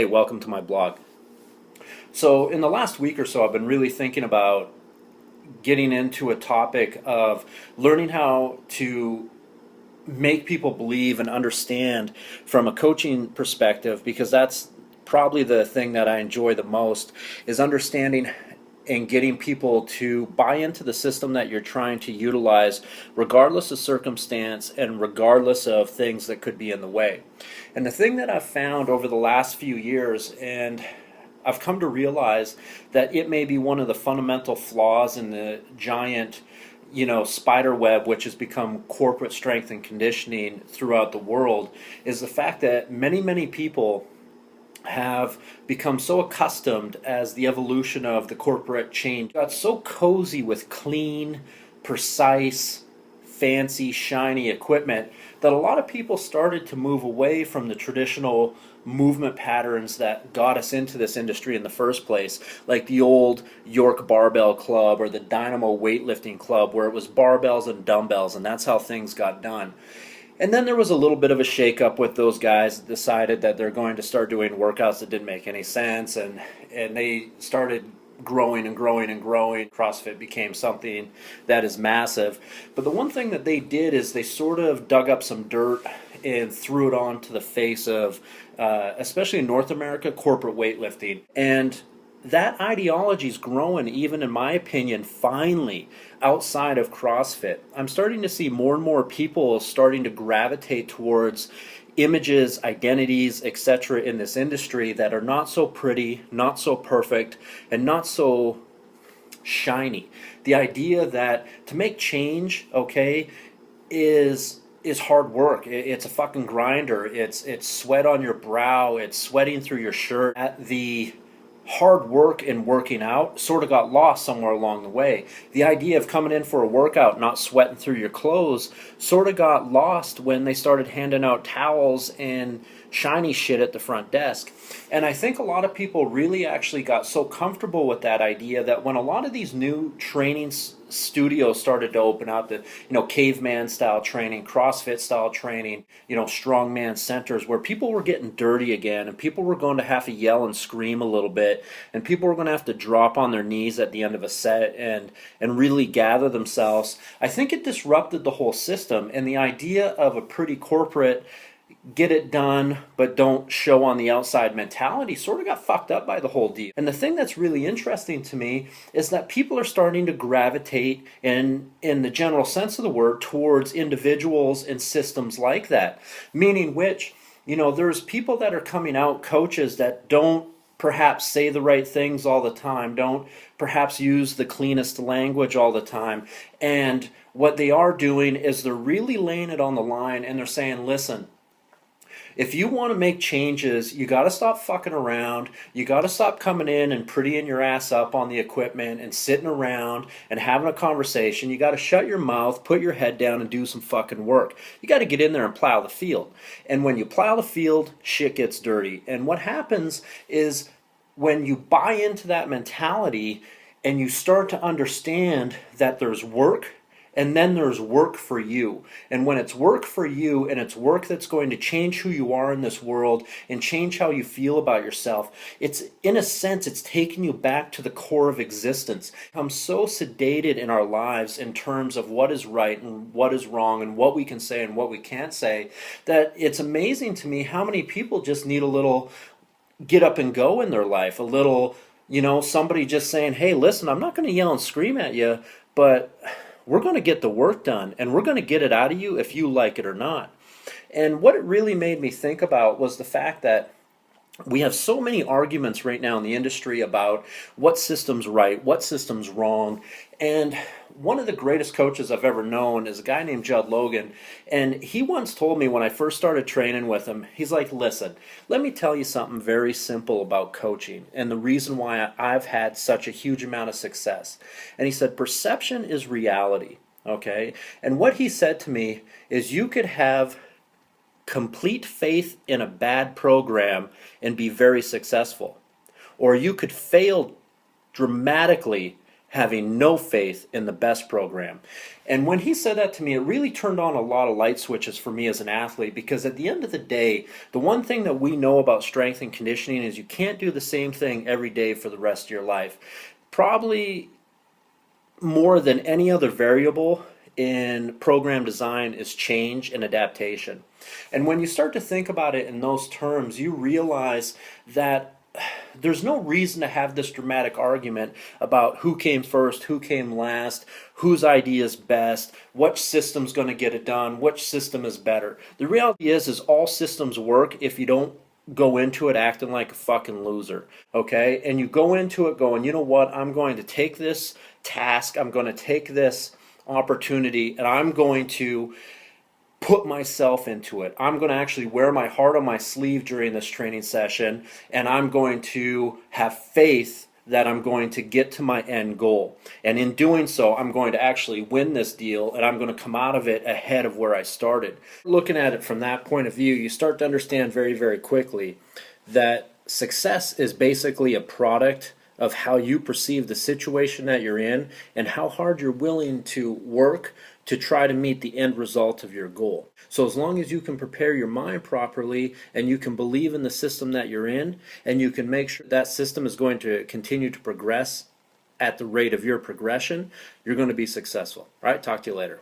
Hey, welcome to my blog. So, in the last week or so, I've been really thinking about getting into a topic of learning how to make people believe and understand from a coaching perspective, because that's probably the thing that I enjoy the most, is understanding and getting people to buy into the system that you're trying to utilize, regardless of circumstance and regardless of things that could be in the way. And the thing that I've found over the last few years, and I've come to realize that it may be one of the fundamental flaws in the giant, spider web which has become corporate strength and conditioning throughout the world, is the fact that many people have become so accustomed, as the evolution of the corporate chain got so cozy with clean, precise, fancy, shiny equipment, that a lot of people started to move away from the traditional movement patterns that got us into this industry in the first place, like the old York Barbell Club or the Dynamo Weightlifting Club, where it was barbells and dumbbells, and that's how things got done. And then there was a little bit of a shakeup with those guys that decided that they're going to start doing workouts that didn't make any sense, and they started growing and growing and growing. CrossFit became something that is massive. But the one thing that they did is they sort of dug up some dirt and threw it onto the face of, especially in North America, corporate weightlifting. And that ideology is growing, even in my opinion, finally outside of CrossFit. I'm starting to see more and more people starting to gravitate towards images, identities, etc. in this industry that are not so pretty, not so perfect, and not so shiny. The idea that to make change, okay, is hard work. It's a fucking grinder. It's sweat on your brow. It's sweating through your shirt. At the hard work and working out sort of got lost somewhere along the way. The idea of coming in for a workout, not sweating through your clothes, sort of got lost when they started handing out towels and shiny shit at the front desk. And I think a lot of people really actually got so comfortable with that idea that when a lot of these new training studios started to open up, the caveman style training, CrossFit style training, strongman centers, where people were getting dirty again, and people were going to have to yell and scream a little bit, and people were going to have to drop on their knees at the end of a set and really gather themselves. I think it disrupted the whole system, and the idea of a pretty corporate get it done but don't show on the outside mentality sort of got fucked up by the whole deal. And the thing that's really interesting to me is that people are starting to gravitate in the general sense of the word towards individuals and systems like that, meaning which, there's people that are coming out, coaches that don't perhaps say the right things all the time, don't perhaps use the cleanest language all the time, and what they are doing is they're really laying it on the line, and they're saying, listen, if you want to make changes, you got to stop fucking around. You got to stop coming in and prettying your ass up on the equipment and sitting around and having a conversation. You got to shut your mouth, put your head down, and do some fucking work. You got to get in there and plow the field. And when you plow the field, shit gets dirty. And what happens is when you buy into that mentality and you start to understand that there's work, and then there's work for you. And when it's work for you, and it's work that's going to change who you are in this world and change how you feel about yourself, it's, in a sense, it's taking you back to the core of existence. I'm so sedated in our lives in terms of what is right and what is wrong and what we can say and what we can't say, that it's amazing to me how many people just need a little get up and go in their life, a little, somebody just saying, hey, listen, I'm not going to yell and scream at you, but we're going to get the work done, and we're going to get it out of you if you like it or not. And what it really made me think about was the fact that we have so many arguments right now in the industry about what system's right, what system's wrong. And one of the greatest coaches I've ever known is a guy named Judd Logan. And he once told me when I first started training with him, he's like, listen, let me tell you something very simple about coaching and the reason why I've had such a huge amount of success. And he said, perception is reality. Okay? And what he said to me is, you could have complete faith in a bad program and be very successful, or you could fail dramatically having no faith in the best program. And when he said that to me, it really turned on a lot of light switches for me as an athlete, because at the end of the day, the one thing that we know about strength and conditioning is you can't do the same thing every day for the rest of your life. Probably more than any other variable in program design is change and adaptation. And when you start to think about it in those terms, you realize that there's no reason to have this dramatic argument about who came first, who came last, whose idea is best, which system's going to get it done, which system is better. The reality is all systems work if you don't go into it acting like a fucking loser, okay? And you go into it going, you know what, I'm going to take this task, I'm going to take this opportunity, and I'm going to put myself into it. I'm going to actually wear my heart on my sleeve during this training session, and I'm going to have faith that I'm going to get to my end goal. And in doing so, I'm going to actually win this deal, and I'm going to come out of it ahead of where I started. Looking at it from that point of view, you start to understand very, very quickly that success is basically a product of how you perceive the situation that you're in and how hard you're willing to work to try to meet the end result of your goal. So as long as you can prepare your mind properly and you can believe in the system that you're in and you can make sure that system is going to continue to progress at the rate of your progression, you're going to be successful. All right, talk to you later.